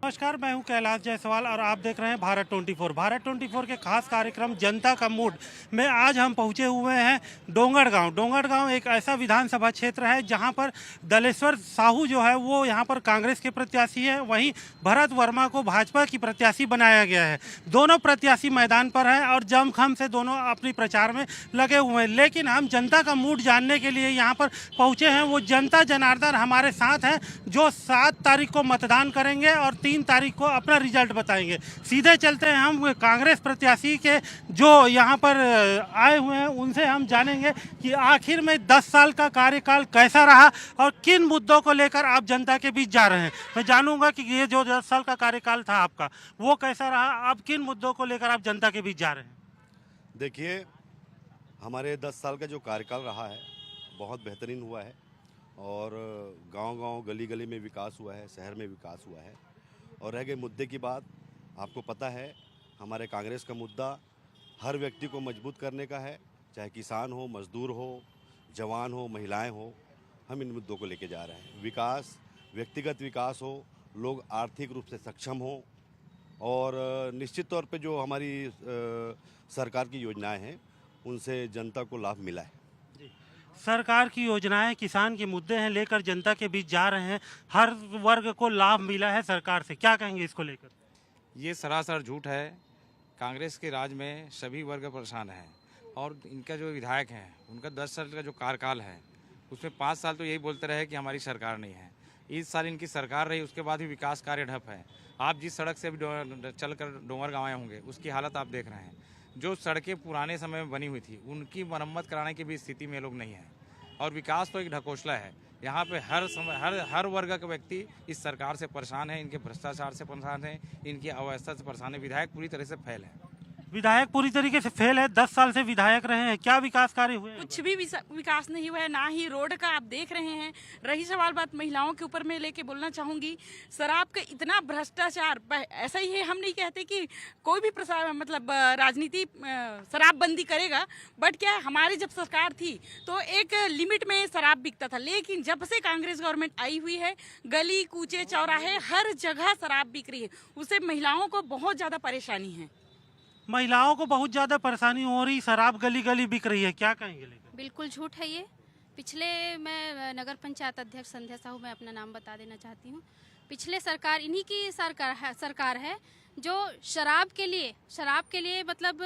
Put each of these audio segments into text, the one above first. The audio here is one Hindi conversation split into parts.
नमस्कार, मैं हूं कैलाश जायसवाल और आप देख रहे हैं भारत 24। भारत 24 के खास कार्यक्रम जनता का मूड में आज हम पहुंचे हुए हैं डोंगरगांव। डोंगरगांव एक ऐसा विधानसभा क्षेत्र है जहां पर दलेश्वर साहू जो है वो यहां पर कांग्रेस के प्रत्याशी है, वहीं भरत वर्मा को भाजपा की प्रत्याशी बनाया गया है। दोनों प्रत्याशी मैदान पर हैं और जमखम से दोनों अपनी प्रचार में लगे हुए हैं। लेकिन हम जनता का मूड जानने के लिए यहाँ पर पहुँचे हैं। वो जनता जनार्दन हमारे साथ हैं जो 7 तारीख को मतदान करेंगे और 3 तारीख को अपना रिजल्ट बताएंगे। सीधे चलते हैं हम कांग्रेस प्रत्याशी के जो यहाँ पर आए हुए हैं, उनसे हम जानेंगे कि आखिर में 10 साल का कार्यकाल कैसा रहा और किन मुद्दों को लेकर आप जनता के बीच जा रहे हैं। मैं जानूंगा कि ये जो 10 साल का कार्यकाल था आपका, वो कैसा रहा, आप किन मुद्दों को लेकर आप जनता के बीच जा रहे हैं। देखिए, हमारे 10 साल का जो कार्यकाल रहा है बहुत बेहतरीन हुआ है और गांव-गांव, गली-गली में विकास हुआ है, शहर में विकास हुआ है। और रह गए मुद्दे की बात, आपको पता है हमारे कांग्रेस का मुद्दा हर व्यक्ति को मजबूत करने का है, चाहे किसान हो, मजदूर हो, जवान हो, महिलाएं हो। हम इन मुद्दों को लेके जा रहे हैं। विकास, व्यक्तिगत विकास हो, लोग आर्थिक रूप से सक्षम हो और निश्चित तौर पे जो हमारी सरकार की योजनाएं हैं उनसे जनता को लाभ मिला है। सरकार की योजनाएं, किसान के मुद्दे हैं लेकर जनता के बीच जा रहे हैं, हर वर्ग को लाभ मिला है सरकार से, क्या कहेंगे इसको लेकर? ये सरासर झूठ है। कांग्रेस के राज में सभी वर्ग परेशान हैं और इनका जो विधायक हैं उनका 10 साल का जो कार्यकाल है उसमें 5 साल तो यही बोलते रहे कि हमारी सरकार नहीं है। इस साल इनकी सरकार रही, उसके बाद भी विकास कार्य ठप है। आप जिस सड़क से अभी चल कर डोंगरगांव आए होंगे उसकी हालत आप देख रहे हैं। जो सड़कें पुराने समय में बनी हुई थी उनकी मरम्मत कराने की भी स्थिति में लोग नहीं हैं और विकास तो एक ढकोसला है। यहाँ पे हर समय हर वर्ग का व्यक्ति इस सरकार से परेशान है, इनके भ्रष्टाचार से परेशान है, इनकी अव्यवस्था से परेशान है। विधायक पूरी तरह से फेल है। विधायक पूरी तरीके से फेल है। 10 साल से विधायक रहे हैं, क्या विकास कार्य हुए? कुछ भी विकास नहीं हुआ है, ना ही रोड का आप देख रहे हैं। रही सवाल बात महिलाओं के ऊपर, मैं लेके बोलना चाहूंगी, शराब का इतना भ्रष्टाचार। ऐसा ही है, हम नहीं कहते कि कोई भी मतलब राजनीति शराबबंदी करेगा, बट क्या है, हमारी जब सरकार थी तो एक लिमिट में शराब बिकता था। लेकिन जब से कांग्रेस गवर्नमेंट आई हुई है, गली कूचे चौराहे हर जगह शराब बिक रही है। उससे महिलाओं को बहुत ज्यादा परेशानी है। महिलाओं को बहुत ज्यादा परेशानी हो रही, शराब गली गली बिक रही है, क्या कहेंगे लेकर? बिल्कुल झूठ है ये। पिछले, मैं नगर पंचायत अध्यक्ष संध्या साहू, मैं अपना नाम बता देना चाहती हूँ। पिछले सरकार, इन्हीं की सरकार है जो शराब के लिए मतलब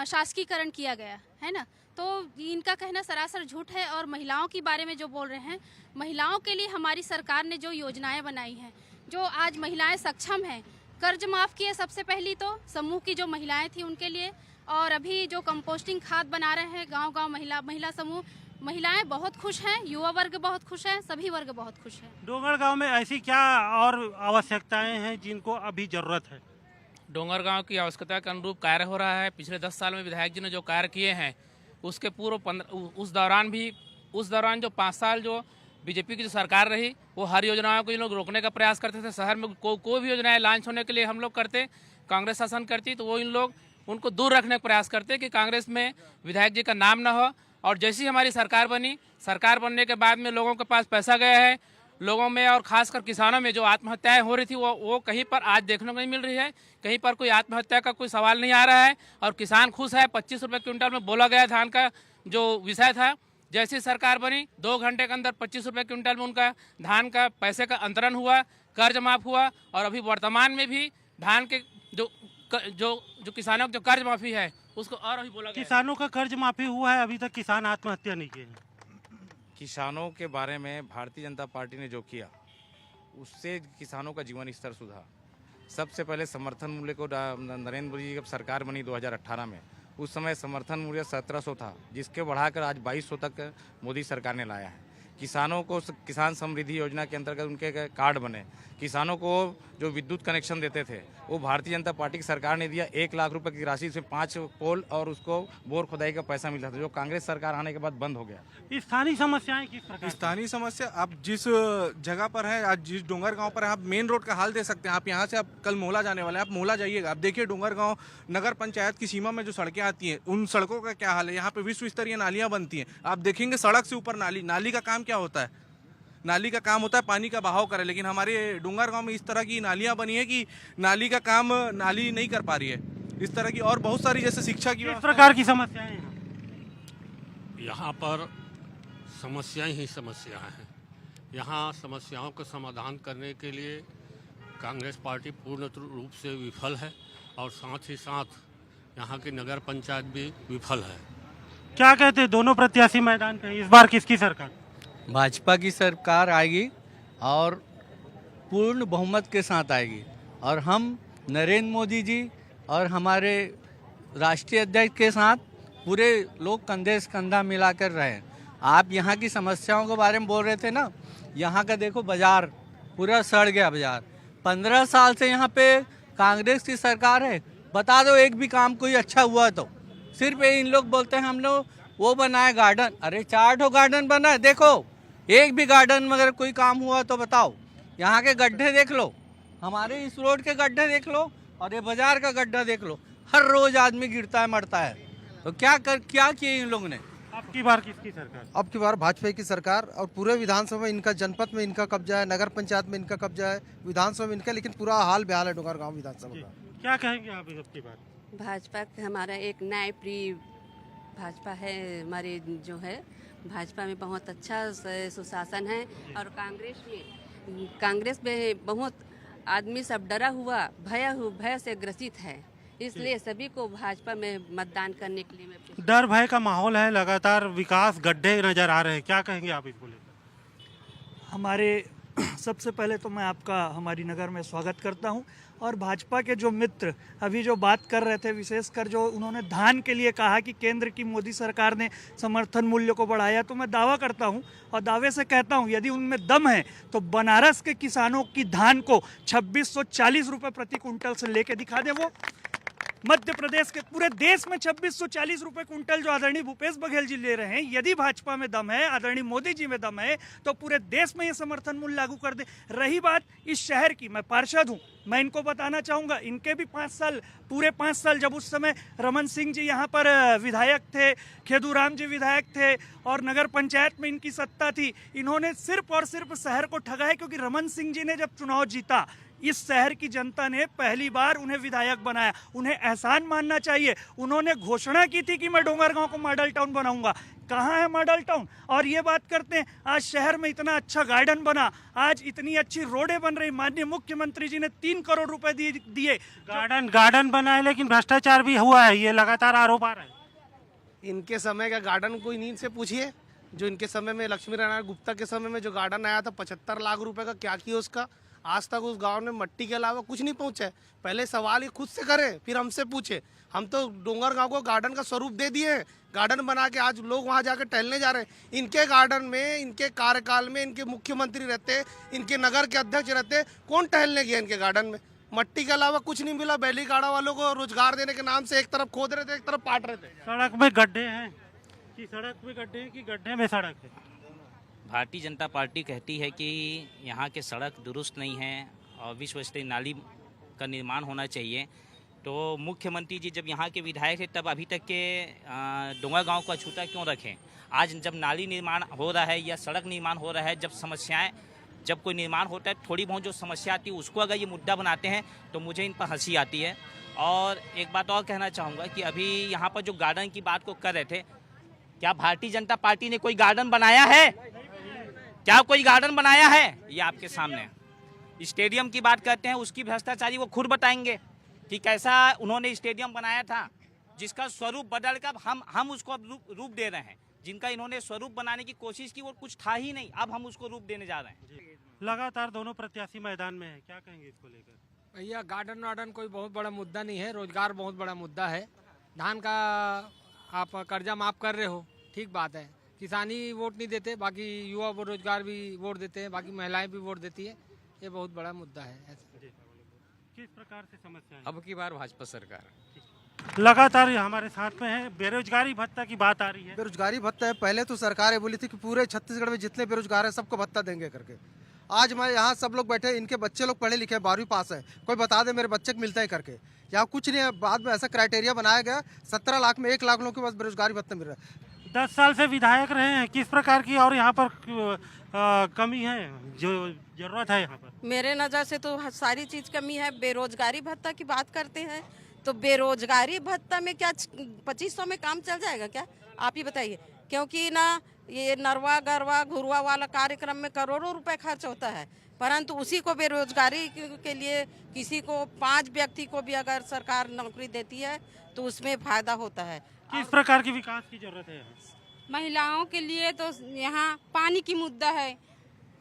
शासकीकरण किया गया है ना। तो इनका कहना सरासर झूठ है। और महिलाओं के बारे में जो बोल रहे हैं, महिलाओं के लिए हमारी सरकार ने जो योजनाएं बनाई हैं, जो आज महिलाएं सक्षम हैं, कर्ज माफ किए सबसे पहली तो समूह की जो महिलाएं थी उनके लिए, और अभी जो कंपोस्टिंग खाद बना रहे हैं गांव-गांव महिला समूह, महिलाएं बहुत खुश हैं, युवा वर्ग बहुत खुश है, सभी वर्ग बहुत खुश है। डोंगरगांव में ऐसी क्या और आवश्यकताएं हैं जिनको अभी जरूरत है? डोंगरगांव की आवश्यकता के अनुरूप कार्य हो रहा है। पिछले 10 साल में विधायक जी ने जो कार्य किए हैं उसके उस दौरान जो 5 साल जो बीजेपी की जो सरकार रही, वो हर योजनाओं को इन लोग रोकने का प्रयास करते थे। शहर में कोई भी योजनाएं लॉन्च होने के लिए हम लोग करते, कांग्रेस शासन करती तो वो इन लोग उनको दूर रखने का प्रयास करते कि कांग्रेस में विधायक जी का नाम ना हो। और जैसी हमारी सरकार बनी, सरकार बनने के बाद में लोगों के पास पैसा गया है, लोगों में और खासकर किसानों में जो आत्महत्याएं हो रही थी वो कहीं पर आज देखने को नहीं मिल रही है। कहीं पर कोई आत्महत्या का कोई सवाल नहीं आ रहा है और किसान खुश है। 25 रुपये क्विंटल में बोला गया धान का जो विषय था, जैसी सरकार बनी 2 घंटे के अंदर 25 रुपये क्विंटल में उनका धान का पैसे का अंतरण हुआ, कर्ज माफ हुआ। और अभी वर्तमान में भी धान के जो किसानों का जो कर्ज माफी है उसको और अभी बोला गया। किसानों का कर्ज माफी हुआ है, अभी तक किसान आत्महत्या नहीं किए। किसानों के बारे में भारतीय जनता पार्टी ने जो किया उससे किसानों का जीवन स्तर सुधरा। सबसे पहले समर्थन मूल्य को नरेंद्र मोदी जी जब सरकार बनी 2018 में, उस समय समर्थन मूल्य 1700 था, जिसके बढ़ाकर आज 2200 तक मोदी सरकार ने लाया है। किसानों को किसान समृद्धि योजना के अंतर्गत उनके कार्ड बने। किसानों को जो विद्युत कनेक्शन देते थे वो भारतीय जनता पार्टी की सरकार ने दिया। 1 लाख रुपए की राशि से 5 पोल और उसको बोर खुदाई का पैसा मिलता था, जो कांग्रेस सरकार आने के बाद बंद हो गया। स्थानीय समस्याएं किस प्रकार? स्थानीय समस्या, आप जिस जगह पर है, आज जिस डोंगरगांव पर है, आप मेन रोड का हाल दे सकते हैं। आप यहाँ से आप कल मोहला जाने वाले हैं, आप मोहला जाइएगा, आप देखिए डोंगरगांव नगर पंचायत की सीमा में जो सड़कें आती हैं उन सड़कों का क्या हाल है। यहाँ पे विश्व स्तरीय नालियाँ बनती हैं, आप देखेंगे सड़क से ऊपर नाली का काम क्या होता है। नाली का काम होता है पानी का बहाव करे, लेकिन हमारे डोंगरगांव में इस तरह की नालियां बनी है कि नाली का काम नाली नहीं कर पा रही है। इस तरह की और बहुत सारी जैसे शिक्षा की किस प्रकार की समस्याएं हैं यहाँ पर समस्याएं ही समस्याएं हैं। यहाँ समस्याओं का समाधान करने के लिए कांग्रेस पार्टी पूर्ण रूप से विफल है और साथ ही साथ यहाँ की नगर पंचायत भी विफल है। क्या कहते हैं दोनों प्रत्याशी मैदान पे, इस बार किसकी सरकार? भाजपा की सरकार आएगी और पूर्ण बहुमत के साथ आएगी, और हम नरेंद्र मोदी जी और हमारे राष्ट्रीय अध्यक्ष के साथ पूरे लोग कंधे से कंधा मिलाकर रहे। आप यहाँ की समस्याओं के बारे में बोल रहे थे ना, यहाँ का देखो बाजार पूरा सड़ गया बाजार। 15 साल से यहाँ पे कांग्रेस की सरकार है, बता दो एक भी काम कोई अच्छा हुआ तो। सिर्फ इन लोग बोलते हैं हम लोग वो बनाए गार्डन, अरे 4 गार्डन बना है, देखो एक भी गार्डन में अगर कोई काम हुआ तो बताओ। यहाँ के गड्ढे देख लो, हमारे इस रोड के गड्ढे देख लो और ये बाजार का गड्ढा देख लो, हर रोज आदमी गिरता है मरता है। तो क्या किए इन लोगों ने? अब की बार किसकी सरकार? अब की बार भाजपा की सरकार, और पूरे विधानसभा में इनका, जनपद में इनका कब्जा है, नगर पंचायत में इनका कब्जा है, विधानसभा में इनका, लेकिन पूरा हाल बेहाल है डोंगरगांव विधानसभा का। क्या कहेंगे आप अब की बार? भाजपा हमारा एक न्यायप्रिय भाजपा है, हमारे जो है भाजपा में बहुत अच्छा सुशासन है, और कांग्रेस में बहुत आदमी सब डरा हुआ भय से ग्रसित है, इसलिए सभी को भाजपा में मतदान करने के लिए मैं डर भय का माहौल है, लगातार विकास गड्ढे नजर आ रहे हैं, क्या कहेंगे आप इसको लेकर? हमारे सबसे पहले तो मैं आपका हमारी नगर में स्वागत करता हूं, और भाजपा के जो मित्र अभी जो बात कर रहे थे, विशेषकर जो उन्होंने धान के लिए कहा कि केंद्र की मोदी सरकार ने समर्थन मूल्य को बढ़ाया, तो मैं दावा करता हूं और दावे से कहता हूं यदि उनमें दम है तो बनारस के किसानों की धान को 2640 रुपये प्रति कुंटल से लेके दिखा दे। वो मध्य प्रदेश के पूरे देश में 2640 रुपये कुंटल जो आदरणीय भूपेश बघेल जी ले रहे हैं, यदि भाजपा में दम है, आदरणीय मोदी जी में दम है, तो पूरे देश में ये समर्थन मूल्य लागू कर दे। रही बात इस शहर की, मैं पार्षद हूँ, मैं इनको बताना चाहूँगा, इनके भी 5 साल, पूरे 5 साल, जब उस समय रमन सिंह जी यहाँ पर विधायक थे, खेदूराम जी विधायक थे और नगर पंचायत में इनकी सत्ता थी, इन्होंने सिर्फ और सिर्फ शहर को ठगा है, क्योंकि रमन सिंह जी ने जब चुनाव जीता, इस शहर की जनता ने पहली बार उन्हें विधायक बनाया। उन्हें एहसान मानना चाहिए। उन्होंने घोषणा की थी कि मैं डोंगरगांव को मॉडल टाउन बनाऊंगा। कहाँ है मॉडल टाउन? और ये बात करते हैं, आज शहर में इतना अच्छा गार्डन बना, आज इतनी अच्छी रोडें बन रही, माननीय मुख्यमंत्री जी ने 3 करोड़ रुपए दिए। गार्डन बना है, लेकिन भ्रष्टाचार भी हुआ है, ये लगातार आरोप आ रहा है। इनके समय का गार्डन कोई नींद से पूछिए, जो इनके समय में लक्ष्मी नारायण गुप्ता के समय में जो गार्डन आया था 75 लाख रुपए का, क्या किया उसका? आज तक उस गांव में मट्टी के अलावा कुछ नहीं पहुंचा है। पहले सवाल ये खुद से करें, फिर हमसे पूछे। हम तो डोंगरगांव को गार्डन का स्वरूप दे दिए हैं, गार्डन बना के आज लोग वहां जाकर टहलने जा रहे हैं। इनके गार्डन में, इनके कार्यकाल में, इनके मुख्यमंत्री रहते, इनके नगर के अध्यक्ष रहते, कौन टहलने गया इनके गार्डन में? मट्टी के अलावा कुछ नहीं मिला। बैली गाड़ा वालों को रोजगार देने के नाम से एक तरफ खोद रहे थे, एक तरफ पाट रहे थे। सड़क में गड्ढे हैं कि सड़क में गड्ढे हैं कि गड्ढे में सड़क है? भारतीय जनता पार्टी कहती है कि यहाँ के सड़क दुरुस्त नहीं है और विश्व स्तरीय नाली का निर्माण होना चाहिए। तो मुख्यमंत्री जी जब यहाँ के विधायक थे तब अभी तक के डोंगरगांव को अछूता क्यों रखें? आज जब नाली निर्माण हो रहा है या सड़क निर्माण हो रहा है, जब कोई निर्माण होता है, थोड़ी बहुत जो समस्या आती है उसको अगर ये मुद्दा बनाते हैं तो मुझे इन पर हंसी आती है। और एक बात और कहना चाहूँगा कि अभी यहाँ पर जो गार्डन की बात को कर रहे थे, क्या भारतीय जनता पार्टी ने कोई गार्डन बनाया है? क्या कोई गार्डन बनाया है? ये आपके सामने। स्टेडियम की बात करते हैं, उसकी भ्रष्टाचारी वो खुद बताएंगे कि कैसा उन्होंने स्टेडियम बनाया था, जिसका स्वरूप बदल कर हम उसको अब रूप दे रहे हैं। जिनका इन्होंने स्वरूप बनाने की कोशिश की वो कुछ था ही नहीं, अब हम उसको रूप देने जा रहे हैं। लगातार दोनों प्रत्याशी मैदान में है, क्या कहेंगे इसको लेकर? भैया गार्डन वार्डन कोई बहुत बड़ा मुद्दा नहीं है, रोजगार बहुत बड़ा मुद्दा है। धान का आप कर्जा माफ कर रहे हो, ठीक बात है। किसानी वोट नहीं देते, बाकी युवा रोजगार भी वोट देते हैं, बाकी महिलाएं भी वोट देती है। ये बहुत बड़ा मुद्दा है। किस प्रकार से समस्या है? अब की बार भाजपा सरकार लगातार हमारे साथ में है। बेरोजगारी भत्ता की बात आ रही है। बेरोजगारी भत्ता है, पहले तो सरकार बोली थी कि पूरे छत्तीसगढ़ में जितने बेरोजगार है सबको भत्ता देंगे करके। आज मैं यहाँ सब लोग बैठे, इनके बच्चे लोग पढ़े लिखे 12वीं पास है, कोई बता दे मेरे बच्चे को मिलता है करके। यहाँ कुछ नहीं है। बाद में ऐसा क्राइटेरिया बनाया गया, 17 लाख में 1 लाख लोगों के पास बेरोजगारी भत्ता मिल रहा है। 10 साल से विधायक रहे हैं, किस प्रकार की और यहाँ पर कमी है जो जरूरत है यहाँ पर? मेरे नज़र से तो सारी चीज़ कमी है। बेरोजगारी भत्ता की बात करते हैं तो बेरोजगारी भत्ता में क्या 2500 में काम चल जाएगा क्या? आप ही बताइए। क्योंकि ना ये नरवा गरवा घुरवा वाला कार्यक्रम में करोड़ों रुपए खर्च होता है, परंतु उसी को बेरोजगारी के लिए किसी को 5 व्यक्ति को भी अगर सरकार नौकरी देती है तो उसमें फायदा होता है। किस प्रकार की विकास की जरूरत है यहाँ? महिलाओं के लिए तो यहाँ पानी की मुद्दा है,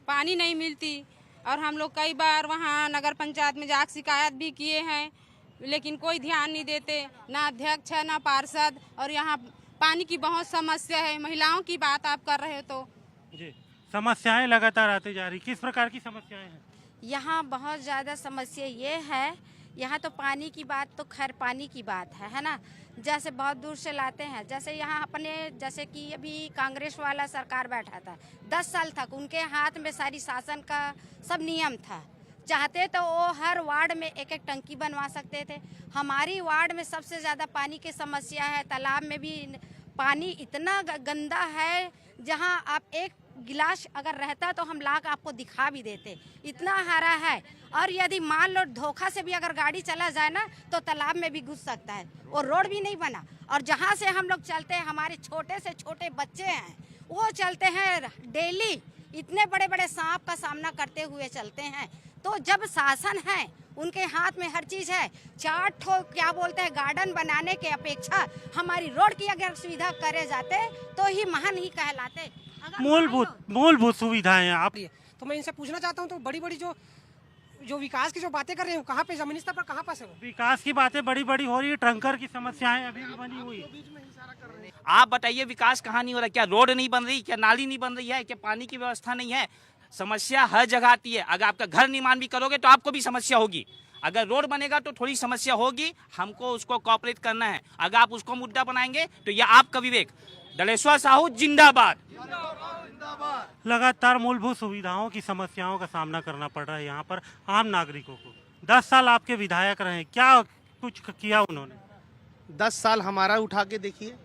पानी नहीं मिलती और हम लोग कई बार वहाँ नगर पंचायत में जाकर शिकायत भी किए हैं, लेकिन कोई ध्यान नहीं देते, ना अध्यक्ष है ना पार्षद। और यहाँ पानी की बहुत समस्या है। महिलाओं की बात आप कर रहे हो तो जी, समस्याएं लगातार आती जा रही, किस प्रकार की समस्याएं हैं? यहाँ बहुत ज़्यादा समस्या ये है, यहाँ तो पानी की बात तो खैर पानी की बात है ना। जैसे बहुत दूर से लाते हैं, जैसे यहाँ अपने जैसे कि अभी कांग्रेस वाला सरकार बैठा था 10 साल तक, उनके हाथ में सारी शासन का सब नियम था। चाहते तो वो हर वार्ड में एक एक टंकी बनवा सकते थे। हमारी वार्ड में सबसे ज़्यादा पानी की समस्या है। तालाब में भी पानी इतना गंदा है, जहाँ आप एक गिलास अगर रहता तो हम लाकर आपको दिखा भी देते, इतना हरा है। और यदि मान लो धोखा से भी अगर गाड़ी चला जाए ना तो तालाब में भी घुस सकता है। और रोड भी नहीं बना। और जहाँ से हम लोग चलते हैं, हमारे छोटे से छोटे बच्चे हैं, वो चलते हैं डेली, इतने बड़े बड़े सांप का सामना करते हुए चलते हैं। तो जब शासन है, उनके हाथ में हर चीज़ है, 4 ठो क्या बोलते हैं गार्डन बनाने के अपेक्षा हमारी रोड की अगर सुविधा करे जाते तो ही महान ही कहलाते। मूलभूत सुविधाएं आप, तो मैं इनसे पूछना चाहता हूँ, तो बड़ी बड़ी जो विकास की जो बातें कर रहे हो, कहाँ पे जमीनी स्तर पर कहाँ पास है? विकास की बातें बड़ी बड़ी हो रही है, टंकर की समस्याएं अभी भी बनी हुई। आप बताइए विकास कहाँ नहीं हो रहा? क्या रोड नहीं बन रही? क्या नाली नहीं बन रही है? क्या पानी की व्यवस्था नहीं है? समस्या हर जगह आती है। अगर आपका घर निर्माण भी करोगे तो आपको भी समस्या होगी। अगर रोड बनेगा तो थोड़ी समस्या होगी, हमको उसको कॉपरेट करना है। अगर आप उसको मुद्दा बनाएंगे तो यह आपका विवेक। दलेश्वर साहू जिंदाबाद। लगातार मूलभूत सुविधाओं की समस्याओं का सामना करना पड़ रहा है यहाँ पर आम नागरिकों को। 10 साल आपके विधायक रहे, क्या कुछ किया उन्होंने? 10 साल हमारा उठा के देखिए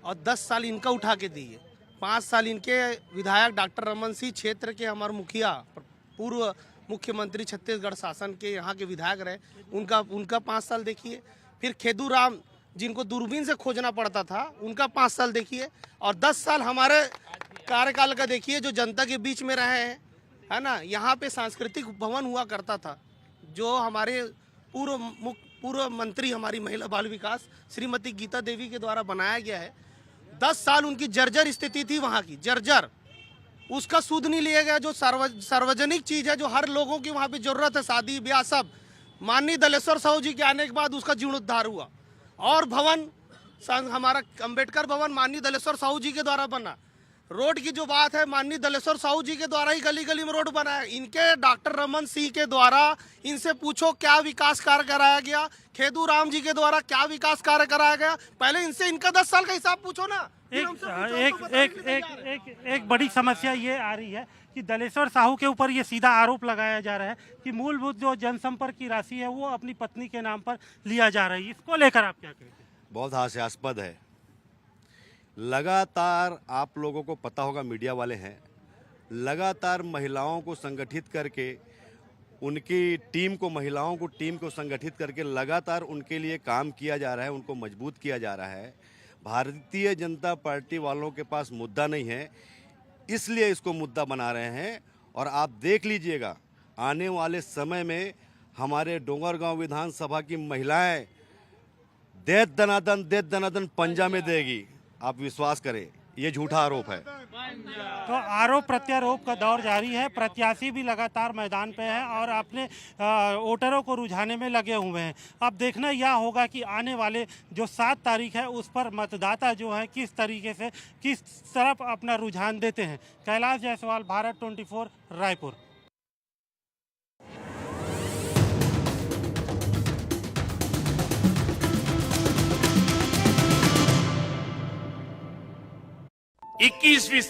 और 10 साल इनका उठा के दिए। 5 साल इनके विधायक डॉक्टर रमन सिंह क्षेत्र के हमारे मुखिया, पूर्व मुख्यमंत्री छत्तीसगढ़ शासन के यहाँ के विधायक रहे, उनका 5 साल देखिए। फिर खेदू राम जिनको दूरबीन से खोजना पड़ता था, उनका 5 साल देखिए। और 10 साल हमारे कार्यकाल का देखिए, जो जनता के बीच में रहे हैं, है ना। यहाँ पे सांस्कृतिक भवन हुआ करता था, जो हमारे पूर्व मंत्री हमारी महिला बाल विकास श्रीमती गीता देवी के द्वारा बनाया गया है। 10 साल उनकी जर्जर स्थिति थी, वहाँ की जर्जर, उसका सूद नहीं लिया गया। जो सार्वजनिक चीज़ है, जो हर लोगों की वहाँ पे जरूरत है, शादी ब्याह सब, माननीय दलेश्वर साहू जी के आने के बाद उसका जीर्णोद्धार हुआ। और भवन हमारा अंबेडकर भवन माननीय दलेश्वर साहू जी के द्वारा बना। रोड की जो बात है, माननीय दलेश्वर साहू जी के द्वारा ही गली गली में रोड बना है। इनके डॉक्टर रमन सिंह के द्वारा, इनसे पूछो क्या विकास कार्य कराया गया। खेदू राम जी के द्वारा क्या विकास कार्य कराया गया, पहले इनसे इनका 10 साल का हिसाब पूछो ना। एक बड़ी समस्या ये आ रही है कि दलेश्वर साहू के ऊपर ये सीधा आरोप लगाया जा रहा है कि मूलभूत जो जनसंपर्क की राशि है वो अपनी पत्नी के नाम पर लिया जा रही है। इसको लेकर आप क्या कहेंगे? बहुत हास्यास्पद है। लगातार आप लोगों को पता होगा, मीडिया वाले हैं, लगातार महिलाओं को संगठित करके, उनकी टीम को संगठित करके लगातार उनके लिए काम किया जा रहा है, उनको मजबूत किया जा रहा है। भारतीय जनता पार्टी वालों के पास मुद्दा नहीं है, इसलिए इसको मुद्दा बना रहे हैं। और आप देख लीजिएगा, आने वाले समय में हमारे डोंगरगांव विधानसभा की महिलाएं देत दनादन पंजा में देगी। आप विश्वास करें, ये झूठा आरोप है। तो आरोप प्रत्यारोप का दौर जारी है। प्रत्याशी भी लगातार मैदान पे है और अपने वोटरों को रुझाने में लगे हुए हैं। अब देखना यह होगा कि आने वाले जो 7 तारीख है उस पर मतदाता जो है किस तरीके से किस तरफ अपना रुझान देते हैं। कैलाश जायसवाल, भारत 24, रायपुर। इक्कीसवीं